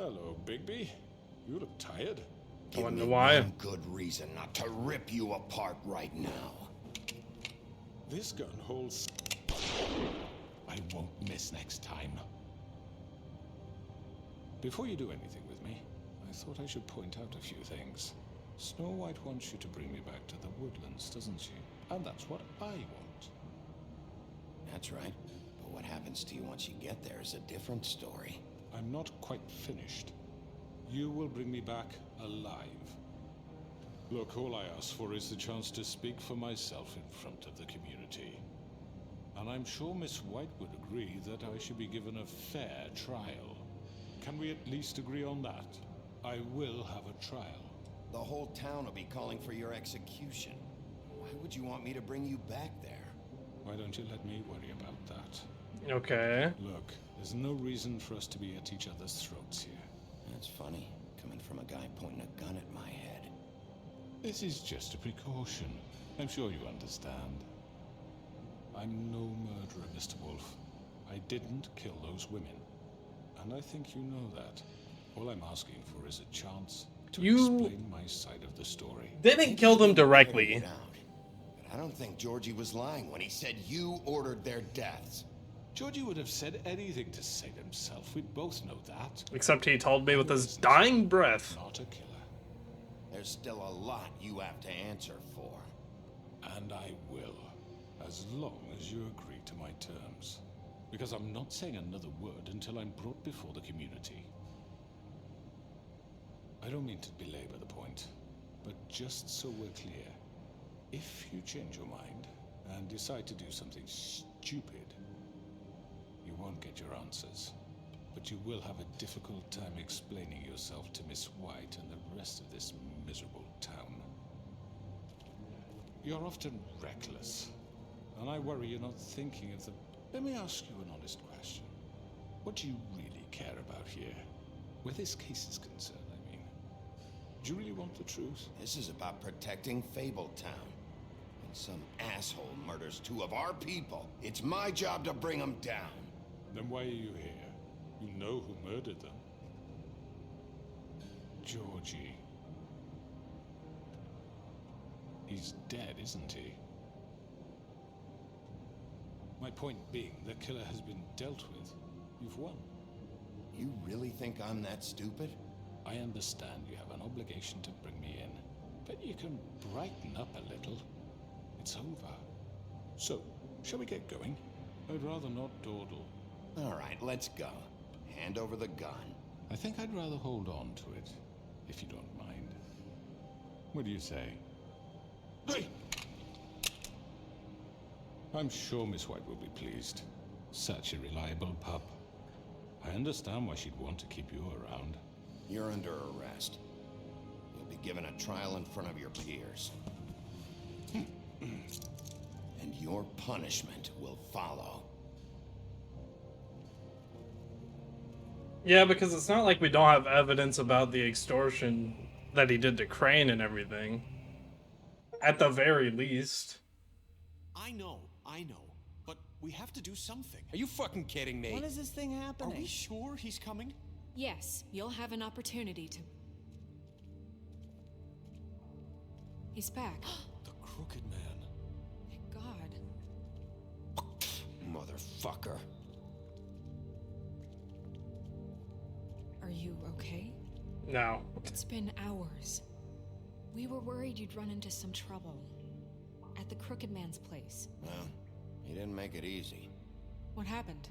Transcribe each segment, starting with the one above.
Hello, Bigby. You look tired. I wonder Give me why. one good reason not to rip you apart right now. This gun holds... I won't miss next time. Before you do anything with me, I thought I should point out a few things. Snow White wants you to bring me back to the woodlands, doesn't she? And that's what I want. That's right. But what happens to you once you get there is a different story. I'm not quite finished. You will bring me back alive. Look, all I ask for is the chance to speak for myself in front of the community. And I'm sure Miss White would agree that I should be given a fair trial. Can we at least agree on that? I will have a trial. The whole town will be calling for your execution. Why would you want me to bring you back there? Why don't you let me worry about that? Okay. Look, there's no reason for us to be at each other's throats here. That's funny, coming from a guy pointing a gun at my head. This is just a precaution. I'm sure you understand. I'm no murderer, Mr. Wolf. I didn't kill those women. And I think you know that. All I'm asking for is a chance to explain my side of the story. Didn't kill them directly. But I don't think Georgie was lying when he said you ordered their deaths. Georgie would have said anything to save himself. We both know that. Except he told me with his dying breath. Not a killer. There's still a lot you have to answer for. And I will, as long as you agree to my terms. Because I'm not saying another word until I'm brought before the community. I don't mean to belabor the point, but just so we're clear, if you change your mind and decide to do something stupid, you won't get your answers. But you will have a difficult time explaining yourself to Miss White and the rest of this miserable town. You're often reckless, and I worry you're not thinking of the... Let me ask you an honest question. What do you really care about here? Where this case is concerned, I mean. Do you really want the truth? This is about protecting Fabletown. And some asshole murders two of our people. It's my job to bring them down. Then why are you here? You know who murdered them. Georgie. He's dead, isn't he? My point being, the killer has been dealt with. You've won. You really think I'm that stupid? I understand you have an obligation to bring me in, but you can brighten up a little. It's over. So, shall we get going? I'd rather not dawdle. All right, let's go. Hand over the gun. I think I'd rather hold on to it, if you don't mind. What do you say? Hey! I'm sure Miss White will be pleased. Such a reliable pup. I understand why she'd want to keep you around. You're under arrest. You'll be given a trial in front of your peers. And your punishment will follow. Yeah, because it's not like we don't have evidence about the extortion that he did to Crane and everything. At the very least. I know. But we have to do something. Are you fucking kidding me? When is this thing happening? Are we sure he's coming? Yes, you'll have an opportunity to... He's back. The Crooked Man. Thank God. Motherfucker. Are you okay? No. It's been hours. We were worried you'd run into some trouble. At the Crooked Man's place. Well, he didn't make it easy. What happened?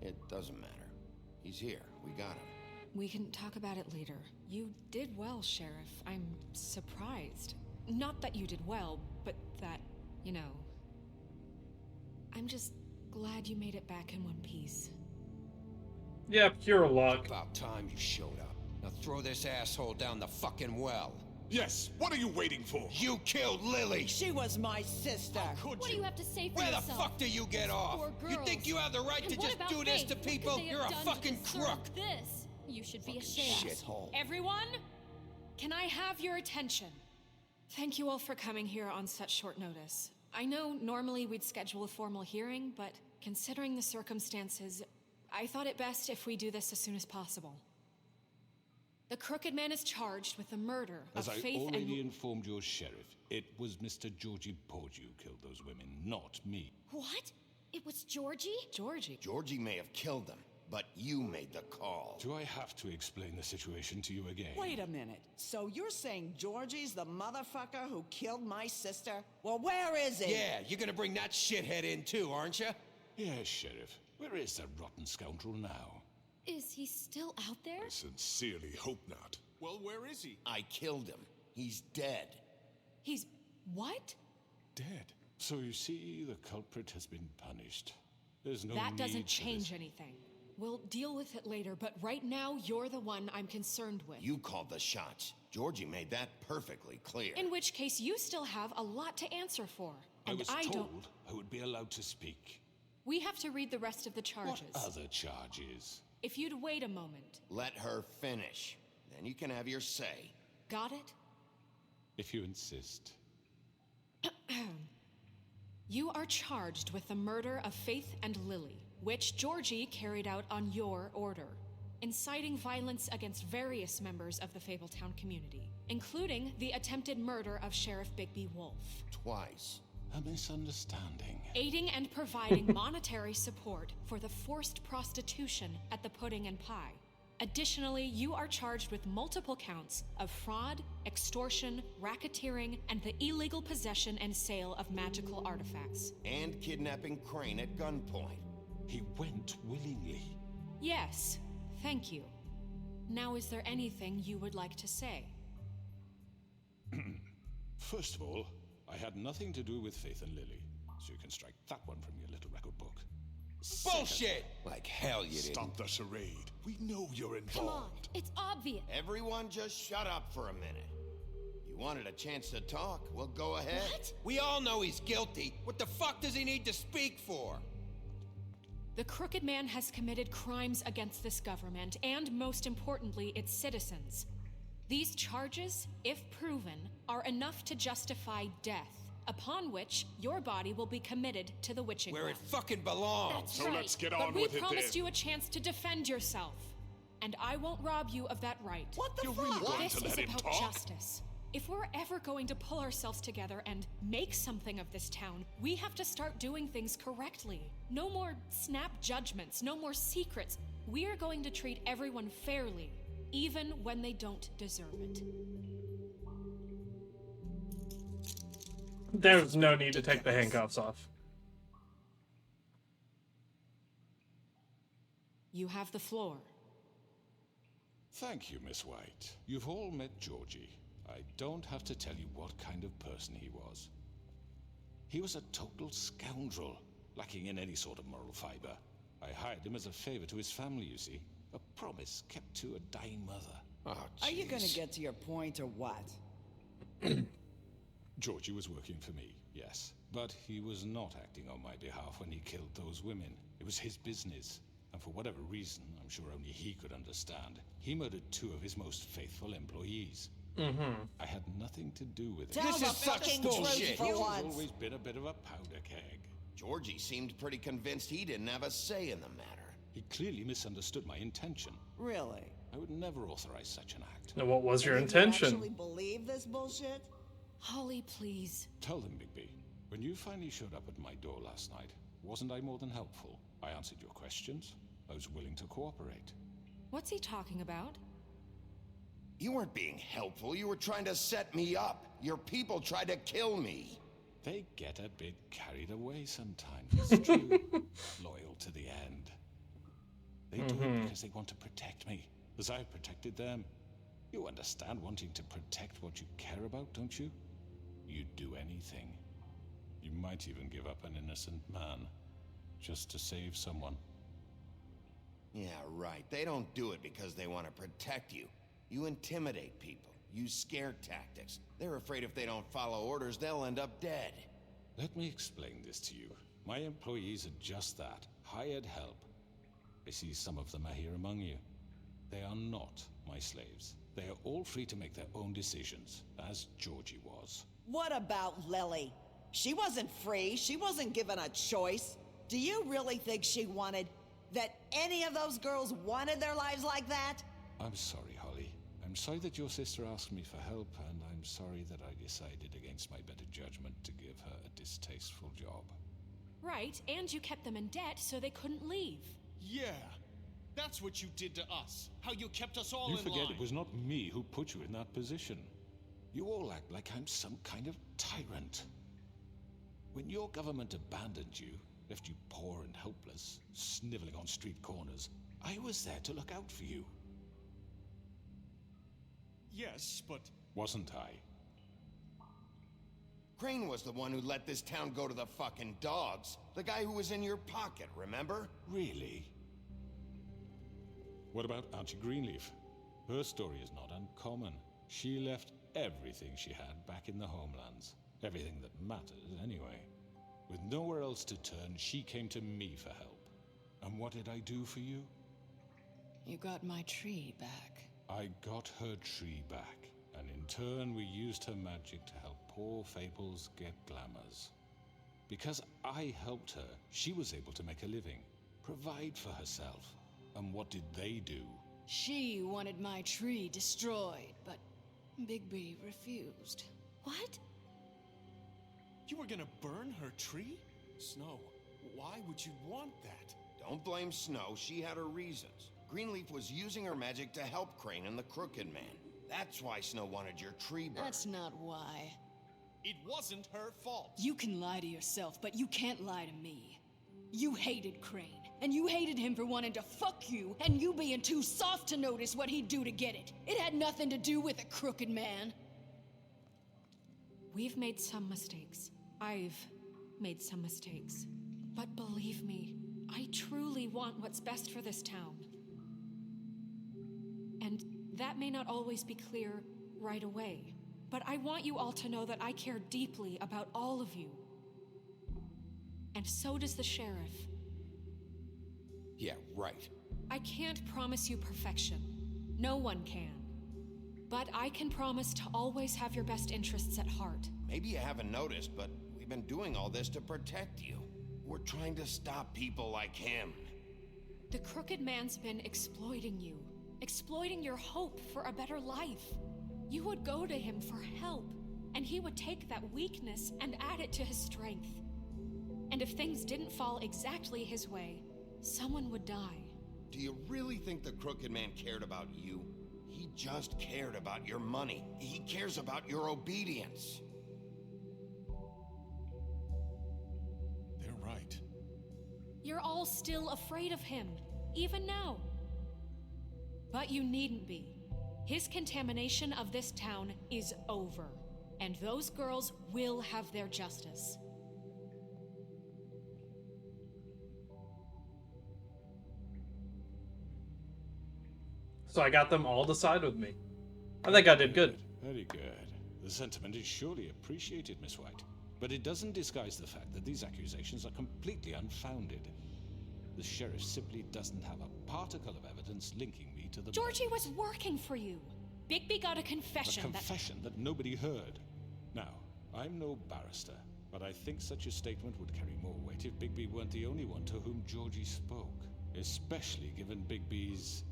It doesn't matter. He's here. We got him. We can talk about it later. You did well, Sheriff. I'm surprised. Not that you did well, but that, you know... I'm just glad you made it back in one piece. Yeah, pure luck. About time you showed up. Now throw this asshole down the fucking well. Yes, what are you waiting for? You killed Lily! She was my sister. Could What do you have to say for Where yourself? the fuck do you get off? Poor You girls. think you have the right And to what just about do this Faith? to What could people? they have You're a done to fucking deserve crook! This. You should be ashamed. Shithole. Everyone, can I have your attention? Thank you all for coming here on such short notice. I know normally we'd schedule a formal hearing, but considering the circumstances, I thought it best if we do this as soon as possible. The Crooked Man is charged with the murder As of I Faith already and... informed your sheriff, it was Mr. Georgie Porge who killed those women, not me. What? It was Georgie? Georgie. Georgie may have killed them, but you made the call. Do I have to explain the situation to you again? Wait a minute. So you're saying Georgie's the motherfucker who killed my sister? Well, where is he? Yeah, you're gonna bring that shithead in too, aren't you? Yes, Sheriff. Where is that rotten scoundrel now? Is he still out there? I sincerely hope not. Well, where is he? I killed him. He's dead. He's... what? Dead. So you see, the culprit has been punished. There's no That need doesn't for change this. anything. We'll deal with it later, but right now, you're the one I'm concerned with. You called the shots. Georgie made that perfectly clear. In which case, you still have a lot to answer for. I And was I told don't... I would be allowed to speak. We have to read the rest of the What charges. other charges? If you'd wait a moment. Let her finish. Then you can have your say. Got it? If you insist. You are charged with the murder of Faith and Lily, which Georgie carried out on your order, inciting violence against various members of the Fabletown community, including the attempted murder of Sheriff Bigby Wolf. Twice. A misunderstanding. Aiding and providing monetary support for the forced prostitution at the Pudding and Pie. Additionally, you are charged with multiple counts of fraud, extortion, racketeering, and the illegal possession and sale of magical artifacts. And kidnapping Crane at gunpoint. He went willingly. Yes, thank you. Now, is there anything you would like to say? First of all, I had nothing to do with Faith and Lily, so you can strike that one from your little record book. Bullshit! Like hell you didn't. Stop the charade. We know you're involved. Come on, it's obvious. Everyone just shut up for a minute. You wanted a chance to talk? Well, go ahead. What? We all know he's guilty. What the fuck does he need to speak for? The Crooked Man has committed crimes against this government and, most importantly, its citizens. These charges, if proven, are enough to justify death, upon which your body will be committed to the witching Where well. it fucking belongs. That's So right. let's get But on we with it promised then. you a chance to defend yourself, and I won't rob you of that right. What the You're fuck? really going This to is let him about talk? justice. If we're ever going to pull ourselves together and make something of this town, we have to start doing things correctly. No more snap judgments, no more secrets. We are going to treat everyone fairly, even when they don't deserve it. There's no need to take the handcuffs off. You have the floor. Thank you, Miss White. You've all met Georgie. I don't have to tell you what kind of person he was. He was a total scoundrel, lacking in any sort of moral fiber. I hired him as a favor to his family, you see. A promise kept to a dying mother. Oh, Are you gonna jeez. get to your point or what? Georgie was working for me, yes. But he was not acting on my behalf when he killed those women. It was his business. And for whatever reason, I'm sure only he could understand, he murdered 2 of his most faithful employees. I had nothing to do with it. Tell This the is such fucking bullshit. truth for He's once. always been a bit of a powder keg. Georgie seemed pretty convinced he didn't have a say in the matter. He clearly misunderstood my intention. Really? I would never authorize such an act. Now, what was your And you intention? actually believe this bullshit? Holly, please. Tell them, Bigby. When you finally showed up at my door last night, wasn't I more than helpful? I answered your questions. I was willing to cooperate. What's he talking about? You weren't being helpful. You were trying to set me up. Your people tried to kill me. They get a bit carried away sometimes, it's true. Loyal to the end. They do it because they want to protect me, as I've protected them. You understand wanting to protect what you care about, don't you? You'd do anything. You might even give up an innocent man, just to save someone. Yeah, right. They don't do it because they want to protect you. You intimidate people, use scare tactics. They're afraid if they don't follow orders, they'll end up dead. Let me explain this to you. My employees are just that, hired help. I see some of them are here among you. They are not my slaves. They are all free to make their own decisions, as Georgie was. What about Lily? She wasn't free. She wasn't given a choice. Do you really think she wanted... that any of those girls wanted their lives like that? I'm sorry, Holly. I'm sorry that your sister asked me for help, and I'm sorry that I decided against my better judgment to give her a distasteful job. Right, and you kept them in debt so they couldn't leave. Yeah, that's what you did to us. How you kept us all You in forget line. it was not me who put you in that position. You all act like I'm some kind of tyrant. When your government abandoned you, left you poor and helpless, sniveling on street corners, I was there to look out for you. Yes, but Wasn't I? Crane was the one who let this town go to the fucking dogs. The guy who was in your pocket, remember? Really? What about Auntie Greenleaf? Her story is not uncommon. She left everything she had back in the homelands. Everything that mattered, anyway. With nowhere else to turn, she came to me for help. And what did I do for you? You got my tree back. I got her tree back, and in turn we used her magic to help poor Fables get glamours. Because I helped her, she was able to make a living, provide for herself. And what did they do? She wanted my tree destroyed, but Bigby refused. What? you were gonna burn her tree? Snow, why would you want that? Don't blame Snow, she had her reasons. Greenleaf was using her magic to help Crane and the Crooked Man. That's why Snow wanted your tree burned. That's not why. It wasn't her fault. You can lie to yourself, but you can't lie to me. You hated Crane, and you hated him for wanting to fuck you, and you being too soft to notice what he'd do to get it. It had nothing to do with the Crooked Man. We've made some mistakes. I've made some mistakes. But believe me, I truly want what's best for this town. And that may not always be clear right away, but I want you all to know that I care deeply about all of you. And so does the sheriff. Yeah, right. I can't promise you perfection. No one can. But I can promise to always have your best interests at heart. Maybe you haven't noticed, but we've been doing all this to protect you. We're trying to stop people like him. The Crooked Man's been exploiting you. Exploiting your hope for a better life. You would go to him for help, and he would take that weakness and add it to his strength. And if things didn't fall exactly his way, someone would die. Do you really think the Crooked Man cared about you? He just cared about your money. He cares about your obedience. They're right. You're all still afraid of him, even now. But you needn't be. His contamination of this town is over, and those girls will have their justice. So I got them all to side with me. I think I did good. Very good. The sentiment is surely appreciated, Miss White. But it doesn't disguise the fact that these accusations are completely unfounded. The sheriff simply doesn't have a particle of evidence linking me to the... Georgie was working for you. Bigby got a confession A confession that nobody heard. Now, I'm no barrister, but I think such a statement would carry more weight if Bigby weren't the only one to whom Georgie spoke. Especially given Bigby's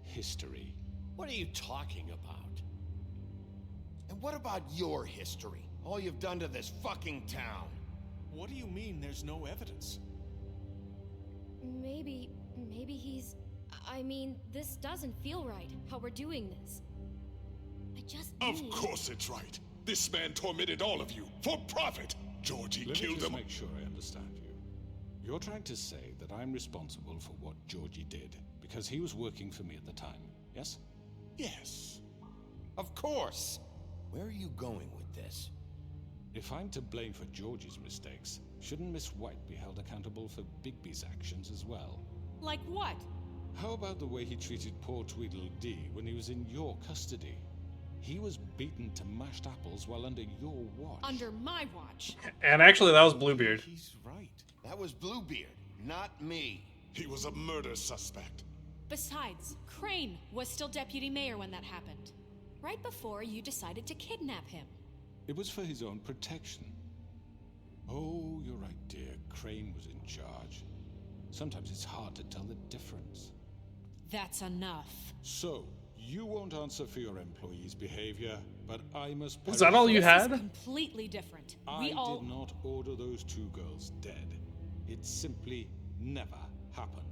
history. What are you talking about? And what about your history? All you've done to this fucking town. What do you mean there's no evidence? Maybe he's... I mean, this doesn't feel right, how we're doing this. I just Of need... course it's right. This man tormented all of you for profit. Georgie Let me killed just them. make sure I understand you. You're trying to say that I'm responsible for what Georgie did because he was working for me at the time, yes? Yes. Of course. Where are you going with this? If I'm to blame for Georgie's mistakes, shouldn't Miss White be held accountable for Bigby's actions as well? Like what? How about the way he treated poor Tweedledee when he was in your custody? He was beaten to mashed apples while under your watch. Under my watch. And actually, that was Bluebeard. He's right. That was Bluebeard, not me. He was a murder suspect. Besides, Crane was still deputy mayor when that happened. Right before you decided to kidnap him. It was for his own protection. Oh, you're right, dear. Crane was in charge. Sometimes it's hard to tell the difference. That's enough. So, You won't answer for your employees' behavior, but I must... Is that all you This had? is completely different. I We all... did not order those two girls dead. It simply never happened.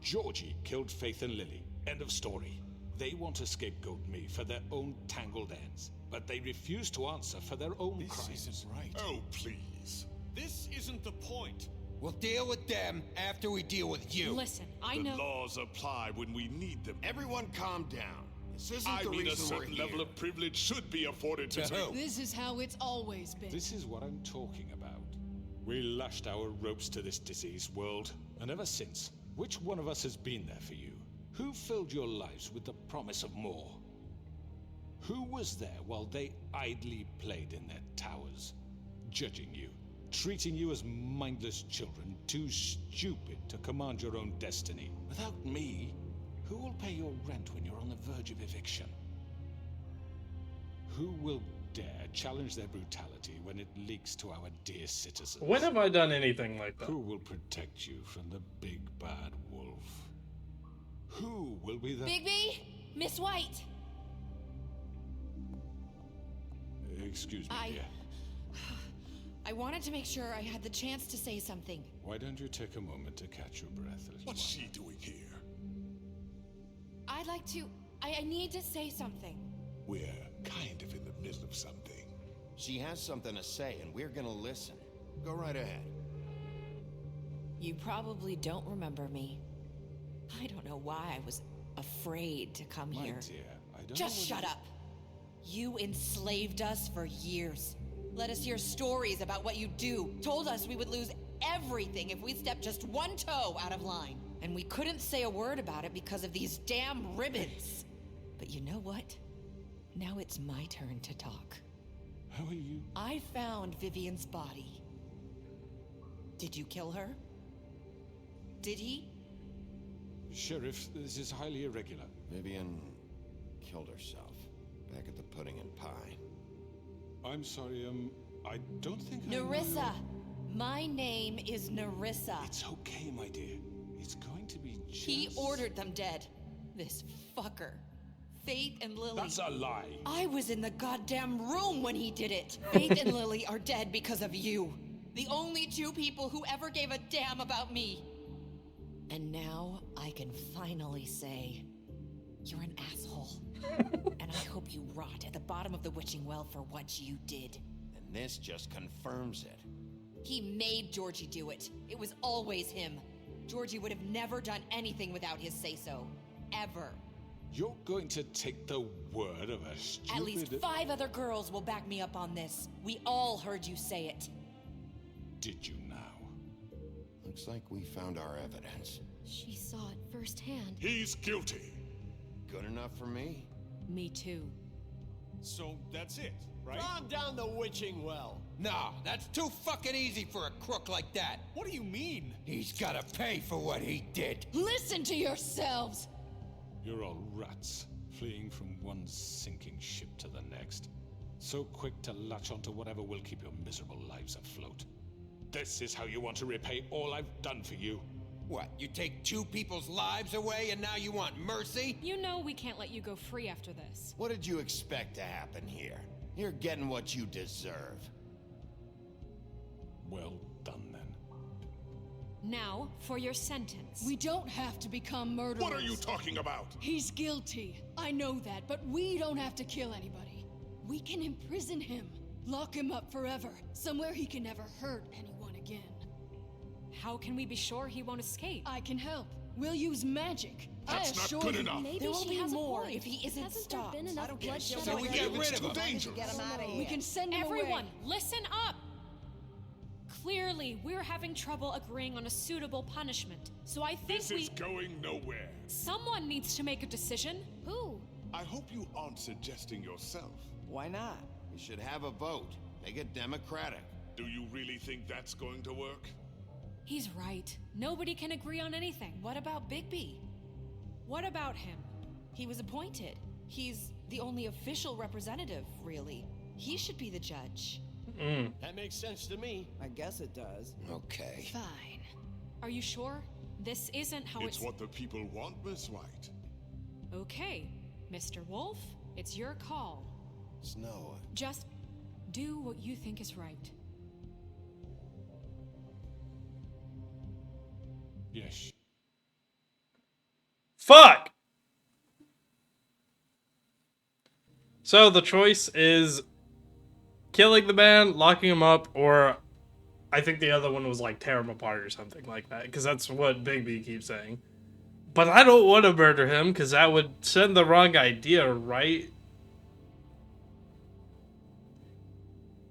Georgie killed Faith and Lily. End of story. They want to scapegoat me for their own tangled ends, but they refuse to answer for their own This crimes. isn't right. Oh, please. This isn't the point. We'll deal with them after we deal with you. Listen, I The know... laws apply when we need them. Everyone calm down. This isn't I the mean, a reason we're certain here. level of privilege should be afforded to To who? This is how it's always been. This is what I'm talking about. We lashed our ropes to this diseased world, and ever since, which one of us has been there for you? Who filled your lives with the promise of more? Who was there while they idly played in their towers, judging you, treating you as mindless children, too stupid to command your own destiny? Without me, who will pay your rent when you're on the verge of eviction? Who will dare challenge their brutality when it leaks to our dear citizens? When have I done anything like that? Who will protect you from the big bad wolf? Who will be the... Bigby? Miss White! Excuse me, dear. I wanted to make sure I had the chance to say something. Why don't you take a moment to catch your breath, little What's one? she doing here? I'd like to... I need to say something. We're kind of in the middle of something. She has something to say, and we're gonna listen. Go right ahead. You probably don't remember me. I don't know why I was afraid to come My here. dear, I don't Just know shut up. You enslaved us for years. Let us hear stories about what you do. Told us we would lose everything if we stepped just one toe out of line. And we couldn't say a word about it because of these damn ribbons. But you know what? Now it's my turn to talk. How are you? I found Vivian's body. Did you kill her? Did he? Sheriff, this is highly irregular. Vivian killed herself back at the Pudding and Pie. I'm sorry, I don't think I know Nerissa! My name is Nerissa. It's okay, my dear. It's going to be just... He ordered them dead. This fucker. Faith and Lily. That's a lie. I was in the goddamn room when he did it. Faith and Lily are dead because of you. The only two people who ever gave a damn about me. And now I can finally say, you're an asshole. And I hope you rot at the bottom of the witching well for what you did. And this just confirms it. He made Georgie do it. It was always him. Georgie would have never done anything without his say-so. Ever. You're going to take the word of a stupid... At least 5 other girls will back me up on this. We all heard you say it. Did you now? Looks like we found our evidence. She saw it firsthand. He's guilty. Good enough for me? Me too. So that's it, right? Calm down the witching well. No, that's too fucking easy for a crook like that. What do you mean? He's gotta pay for what he did. Listen to yourselves! You're all rats, fleeing from one sinking ship to the next. So quick to latch onto whatever will keep your miserable lives afloat. This is how you want to repay all I've done for you? What, you take 2 people's lives away and now you want mercy? You know we can't let you go free after this. What did you expect to happen here? You're getting what you deserve. Well done, then. Now, for your sentence. We don't have to become murderers. What are you talking about? He's guilty. I know that, but we don't have to kill anybody. We can imprison him. Lock him up forever. Somewhere he can never hurt anyone again. How can we be sure he won't escape? I can help. We'll use magic. That's I not assure good you. enough. Maybe There will she be has more a point. if he isn't Hasn't stopped. there been enough bloodshed So we already? get rid of It's too him. dangerous. Get him out of here. We can send him Everyone, away. listen up! Clearly, we're having trouble agreeing on a suitable punishment. So I think This is going nowhere. someone needs to make a decision. Who? I hope you aren't suggesting yourself. Why not? We should have a vote. Make it democratic. Do you really think that's going to work? He's right. Nobody can agree on anything. What about Bigby? What about him? He was appointed. He's the only official representative, really. He should be the judge. That makes sense to me. I guess it does. Okay. Fine. Are you sure? This isn't how It's what the people want, Miss White. Okay. Mr. Wolf, it's your call. Snow, Just do what you think is right. Yes. Fuck! So the choice is killing the man, locking him up, or I think the other one was like tear him apart or something like that, because that's what Big B keeps saying. But I don't want to murder him, because that would send the wrong idea, right?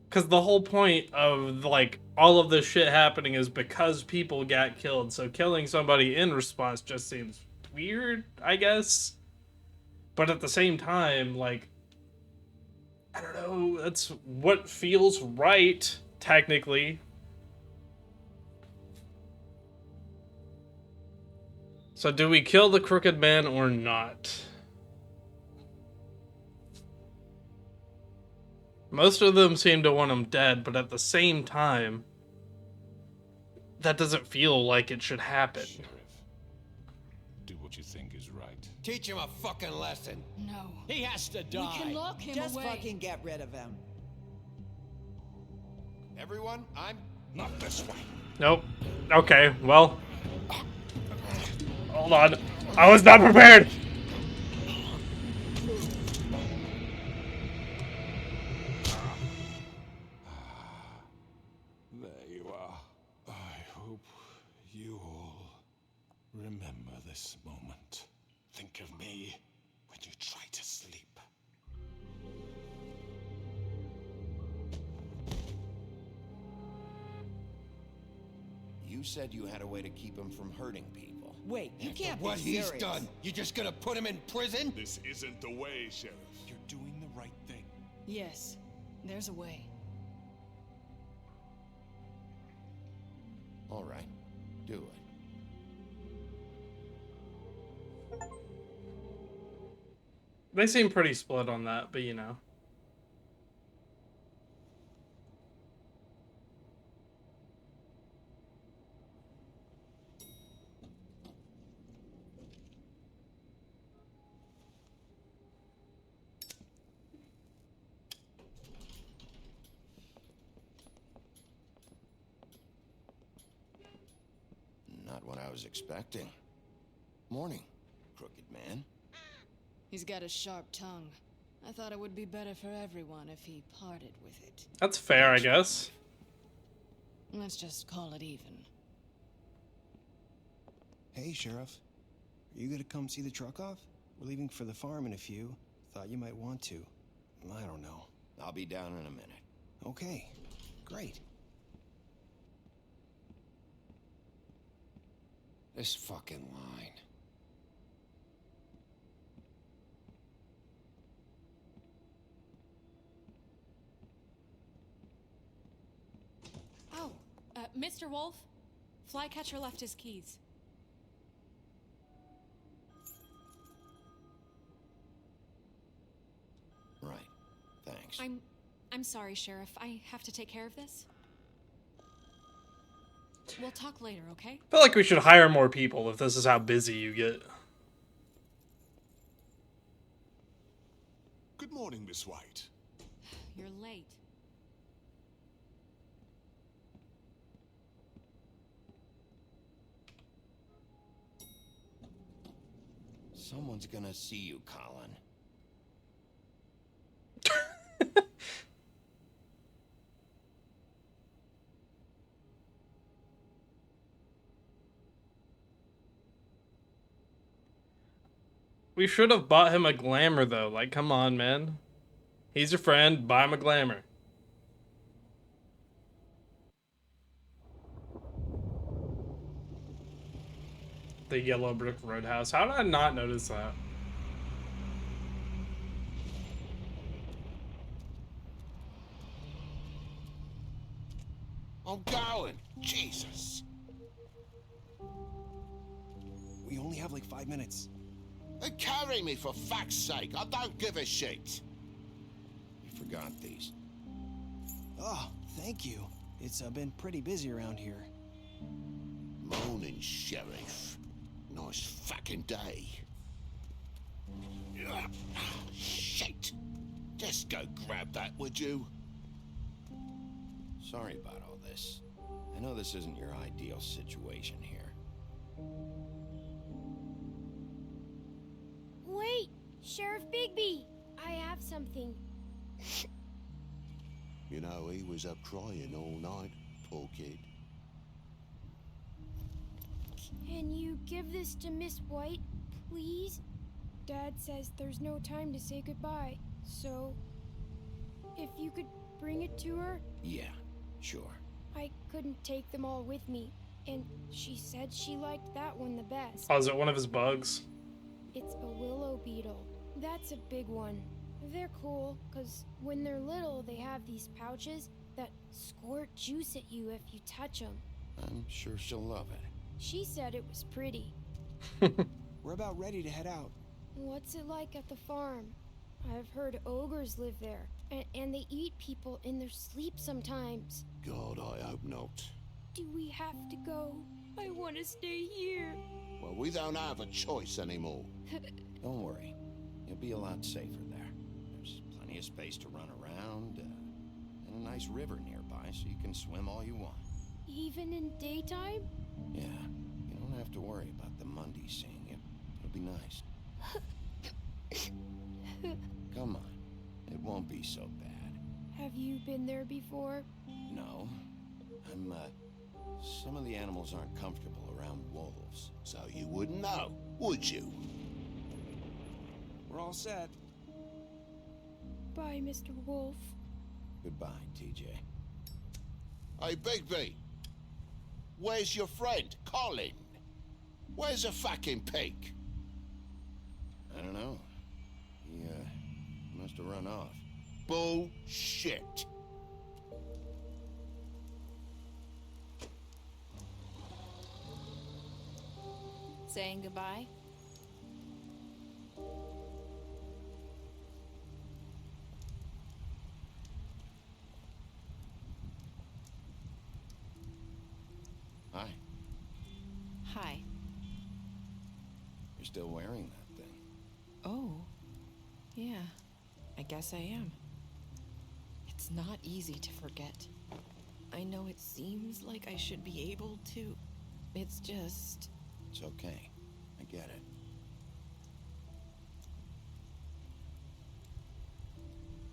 Because the whole point of, like, all of this shit happening is because people got killed, so killing somebody in response just seems weird, I guess. But at the same time, like, I don't know, that's what feels right, technically. So do we kill the crooked man or not? Most of them seem to want him dead, but at the same time, that doesn't feel like it should happen. Sheriff, do what you think is right. Teach him a fucking lesson. No. He has to die. We can lock him Just away. fucking get rid of him. everyone, I'm... Not this way. Nope. Okay, well. Hold on. I was not prepared! There you are. I hope you all remember this moment. Think of me when you try to sleep. You said you had a way to keep him from hurting people. Wait, you After can't what be serious. he's done, you just gonna put him in prison? This isn't the way, Sheriff. You're doing the right thing. Yes, there's a way. All right, do it. They seem pretty split on that, but you know. Not what I was expecting. Morning, crooked man. He's got a sharp tongue. I thought it would be better for everyone if he parted with it. That's fair, I guess. Let's just call it even. Hey, Sheriff. Are you gonna come see the truck off? We're leaving for the farm in a few. Thought you might want to. I don't know. I'll be down in a minute. Okay, great. This fucking line. Oh, Mr. Wolf, Flycatcher left his keys. Right. Thanks. I'm sorry, Sheriff. I have to take care of this. We'll talk later, okay? I feel like we should hire more people if this is how busy you get. Good morning, Miss White. You're late. Someone's gonna see you, Colin. We should have bought him a glamour, though. Like, come on, man. He's your friend. Buy him a glamour. The Yellow Brick Roadhouse. How did I not notice that? I'm going. Jesus. We only have like 5 minutes. Carry me, for fuck's sake. I don't give a shit. You forgot these. Oh, thank you. It's been pretty busy around here. Morning, Sheriff. Nice fucking day. Shit! Just go grab that, would you? Sorry about all this. I know this isn't your ideal situation here. Wait! Sheriff Bigby! I have something. You know, he was up crying all night, poor kid. Can you give this to Miss White, please? Dad says there's no time to say goodbye, so if you could bring it to her? Yeah, sure. I couldn't take them all with me, and she said she liked that one the best. Oh, is it one of his bugs? It's a willow beetle. That's a big one. They're cool, because when they're little, they have these pouches that squirt juice at you if you touch them. I'm sure she'll love it. She said it was pretty. We're about ready to head out. What's it like at the farm? I've heard ogres live there, and they eat people in their sleep sometimes. God, I hope not. Do we have to go? I want to stay here. Well, we don't have a choice anymore. Don't worry. You'll be a lot safer there. There's plenty of space to run around, and a nice river nearby so you can swim all you want. Even in daytime? Yeah, you don't have to worry about the Mundies seeing you. It'll be nice. Come on, it won't be so bad. Have you been there before? No. Some of the animals aren't comfortable around wolves. So you wouldn't know, would you? We're all set. Bye, Mr. Wolf. Goodbye, TJ. Hey, Bigby. Where's your friend, Colin? Where's the fucking pig? I don't know. He, must have run off. Bullshit. Saying goodbye? Hi. Hi. You're still wearing that thing. Oh. Yeah. I guess I am. It's not easy to forget. I know it seems like I should be able to. It's just... It's okay. I get it.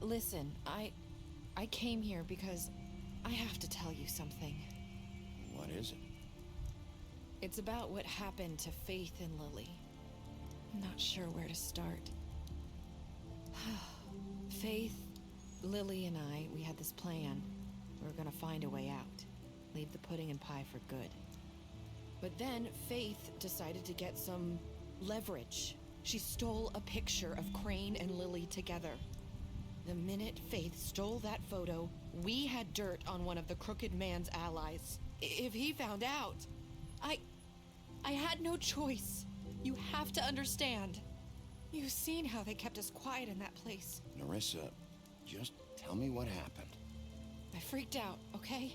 Listen, I came here because I have to tell you something. What is it? It's about what happened to Faith and Lily. I'm not sure where to start. Faith, Lily, and I, we had this plan. We were gonna find a way out. Leave the pudding and pie for good. But then Faith decided to get some leverage. She stole a picture of Crane and Lily together. The minute Faith stole that photo, we had dirt on one of the Crooked Man's allies. If he found out, I had no choice. You have to understand. You've seen how they kept us quiet in that place. Nerissa, just tell me what happened. I freaked out, okay?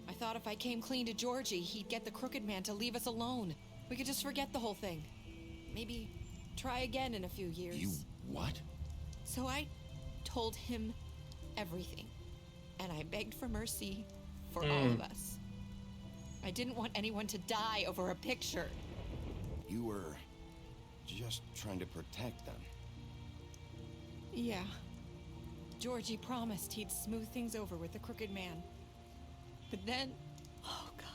I thought if I came clean to Georgie, he'd get the Crooked Man to leave us alone. We could just forget the whole thing. Maybe try again in a few years. You what? So I told him everything. And I begged for mercy for all of us. I didn't want anyone to die over a picture. You were just trying to protect them. Yeah. Georgie promised he'd smooth things over with the Crooked Man. But then... Oh, God.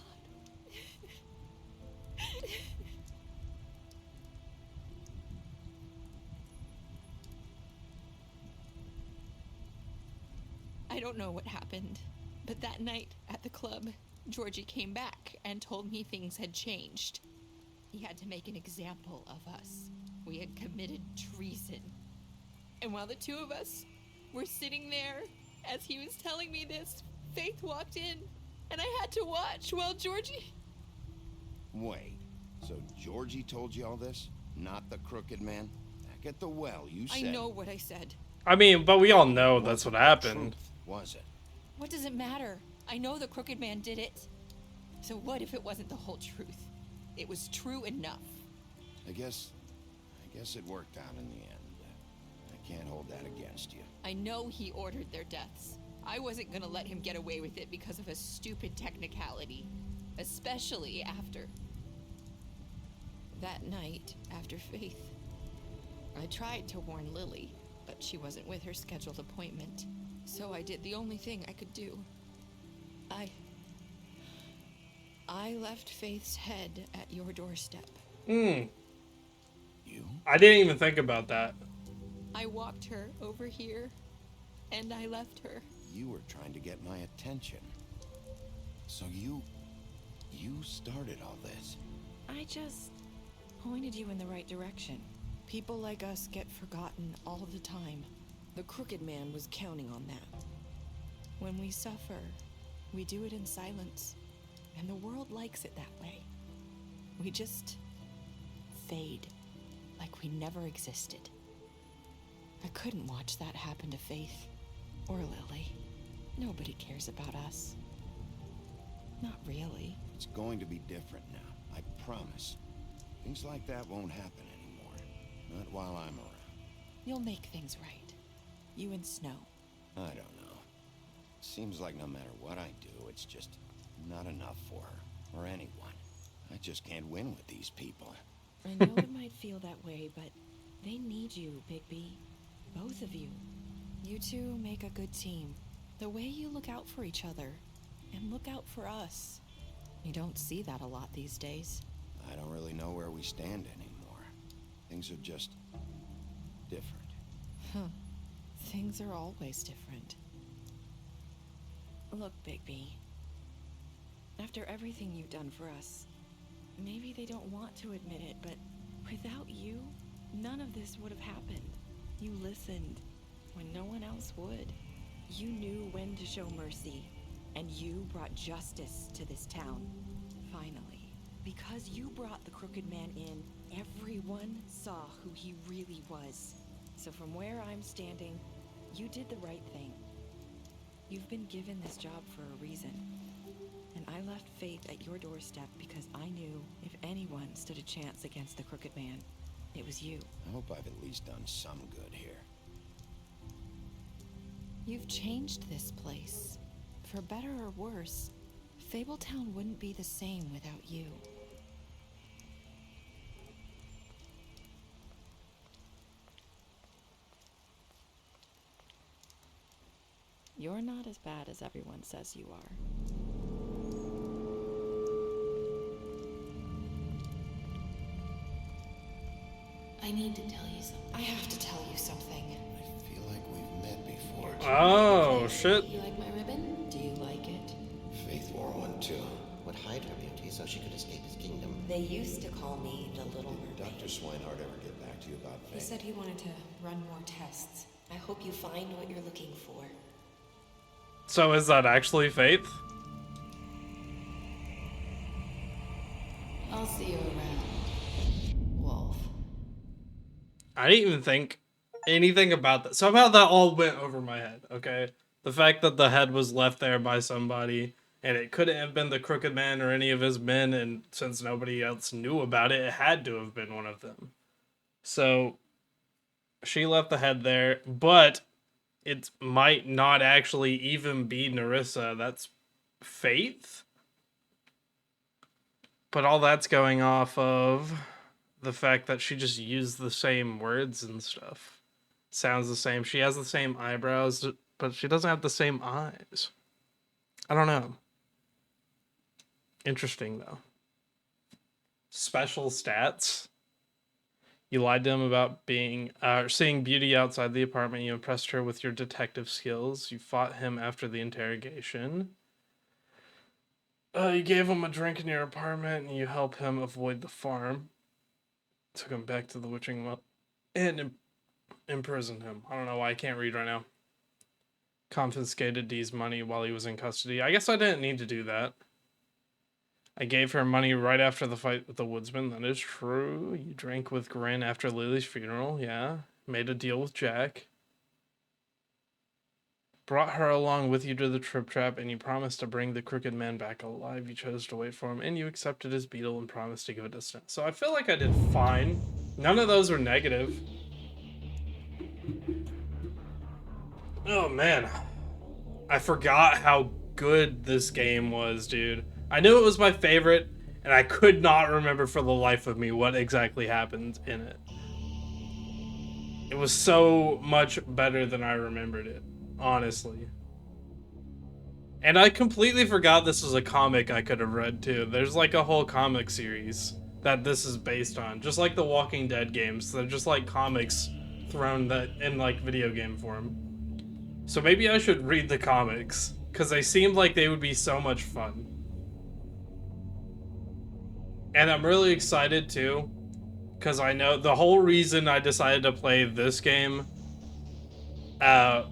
I don't know what happened, but that night at the club, Georgie came back and told me things had changed. He had to make an example of us. We had committed treason. And while the two of us were sitting there, as he was telling me this, Faith walked in, and I had to watch while Georgie... Wait, so Georgie told you all this? Not the Crooked Man? Back at the well, you said... I know what I said. I mean, but we all know that's what happened. Was it? What does it matter? I know the Crooked Man did it. So what if it wasn't the whole truth? It was true enough. I guess it worked out in the end. Can't hold that against you. I know he ordered their deaths. I wasn't gonna let him get away with it because of a stupid technicality. Especially after... that night, after Faith. I tried to warn Lily, but she wasn't with her scheduled appointment. So I did the only thing I could do. I left Faith's head at your doorstep. You? I didn't even think about that. I walked her over here, and I left her. You were trying to get my attention. So you started all this. I just pointed you in the right direction. People like us get forgotten all the time. The Crooked Man was counting on that. When we suffer, we do it in silence. And the world likes it that way. We just fade, like we never existed. I couldn't watch that happen to Faith or Lily. Nobody cares about us. Not really. It's going to be different now, I promise. Things like that won't happen anymore. Not while I'm around. You'll make things right. You and Snow. I don't know. Seems like no matter what I do, it's just not enough for her, or anyone. I just can't win with these people. I know it might feel that way, but they need you, Bigby. Both of you. You two make a good team. The way you look out for each other, and look out for us. You don't see that a lot these days. I don't really know where we stand anymore. Things are just different. Huh. Things are always different. Look, Bigby. After everything you've done for us, maybe they don't want to admit it, but without you, none of this would have happened. You listened when no one else would. You knew when to show mercy, and you brought justice to this town. Finally. Because you brought the Crooked Man in, everyone saw who he really was. So from where I'm standing, you did the right thing. You've been given this job for a reason. And I left Faith at your doorstep because I knew if anyone stood a chance against the Crooked Man, it was you. I hope I've at least done some good here. You've changed this place. For better or worse, Fabletown wouldn't be the same without you. You're not as bad as everyone says you are. I need to tell you something. I have to tell you something. I feel like we've met before. Oh, shit. You like my ribbon? Do you like it? Faith wore one too. Would hide her beauty so she could escape his kingdom. They used to call me the Little Did Mermaid. Dr. Swinehart ever get back to you about He Faith? said he wanted to run more tests. I hope you find what you're looking for. So is that actually Faith? I'll see you around, Wolf. I didn't even think anything about that. Somehow that all went over my head, okay? The fact that the head was left there by somebody, and it couldn't have been the Crooked Man or any of his men, and since nobody else knew about it, it had to have been one of them. So, she left the head there, but it might not actually even be Nerissa. That's Faith? But all that's going off of the fact that she just used the same words and stuff. Sounds the same. She has the same eyebrows, but she doesn't have the same eyes. I don't know. Interesting, though. Special stats. You lied to him about seeing beauty outside the apartment. You impressed her with your detective skills. You fought him after the interrogation. You gave him a drink in your apartment, and you helped him avoid the farm. Took him back to the witching well, and imprisoned him. I don't know why I can't read right now. Confiscated Dee's money while he was in custody. I guess I didn't need to do that. I gave her money right after the fight with the woodsman. That is true. You drank with Grin after Lily's funeral. Yeah. Made a deal with Jack. Brought her along with you to the trip trap, and you promised to bring the Crooked Man back alive. You chose to wait for him, and you accepted his beetle and promised to give it a sniff. So I feel like I did fine. None of those were negative. Oh man, I forgot how good this game was, dude. I knew it was my favorite, and I could not remember for the life of me what exactly happened in it. It was so much better than I remembered it, honestly. And I completely forgot this was a comic I could have read too. There's like a whole comic series that this is based on. Just like the Walking Dead games. They're just like comics thrown that in like video game form. So maybe I should read the comics, because they seemed like they would be so much fun. And I'm really excited too, because I know the whole reason I decided to play this game, or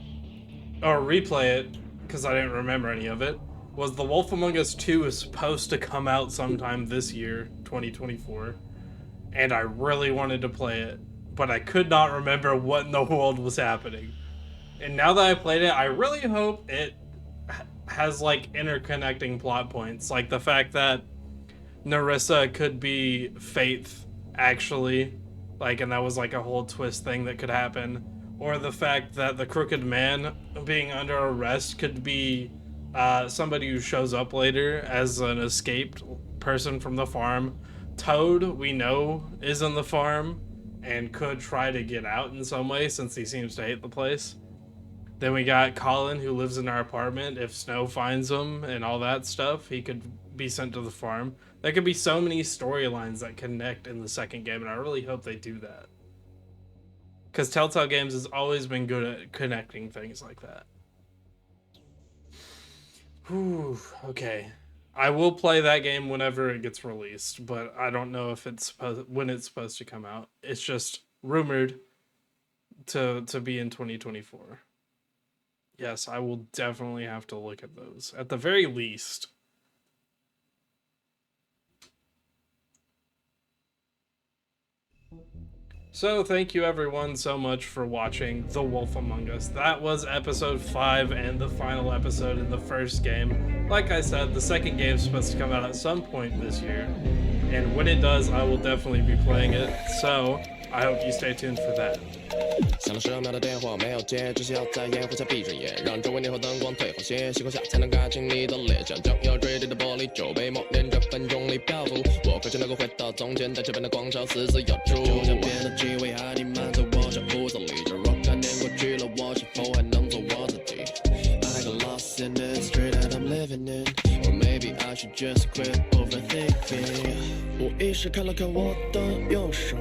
replay it, because I didn't remember any of it, was The Wolf Among Us 2 is supposed to come out sometime this year, 2024, and I really wanted to play it, but I could not remember what in the world was happening. And now that I played it, I really hope it has like interconnecting plot points, like the fact that Narissa could be Faith, actually, like, and that was like a whole twist thing that could happen. Or the fact that the Crooked Man being under arrest could be somebody who shows up later as an escaped person from the farm. Toad, we know, is in the farm and could try to get out in some way since he seems to hate the place. Then we got Colin, who lives in our apartment. If Snow finds him and all that stuff, he could be sent to the farm. There could be so many storylines that connect in the second game, and I really hope they do that. Because Telltale Games has always been good at connecting things like that. Whew, okay. I will play that game whenever it gets released, but I don't know if it's when it's supposed to come out. It's just rumored to be in 2024. Yes, I will definitely have to look at those, at the very least. So thank you everyone so much for watching The Wolf Among Us. That was episode 5 and the final episode in the first game. Like I said, the second game is supposed to come out at some point this year, and when it does, I will definitely be playing it, so I hope you stay tuned for that. 响了10秒的电话没有接，只需要在烟雾下闭着眼，让周围霓虹灯光退后些，星空下才能看清你的脸，像将要坠地的玻璃酒杯，默念着分钟里漂浮。我渴求能够回到从前，但这边的广场死死咬住。就像变了机会，海底漫在我小屋子里，这若干年过去了，我是否还能做我自己 ？I got lost in the street that I'm living in, or maybe I should just quit overthinking。无意识看了看我的右手。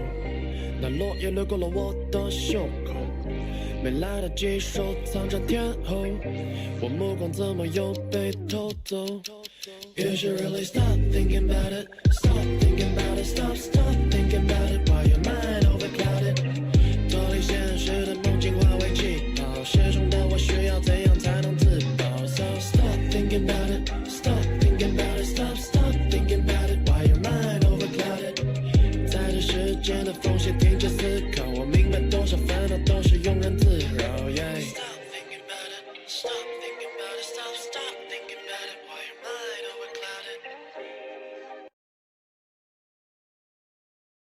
那落叶掠过了我的袖口，没来得及收藏着天后，我目光怎么又被偷走 ？You should really stop thinking about it, stop thinking about it, stop thinking about it, while your mind overclouded。脱离现实的梦境化为气泡，失重的我需要怎样才能自保 ？So stop thinking about it, stop thinking about it, stop thinking about it, while your mind overclouded。 在这时间的缝隙停止思考，我明白多少烦恼都是庸人自扰。Yeah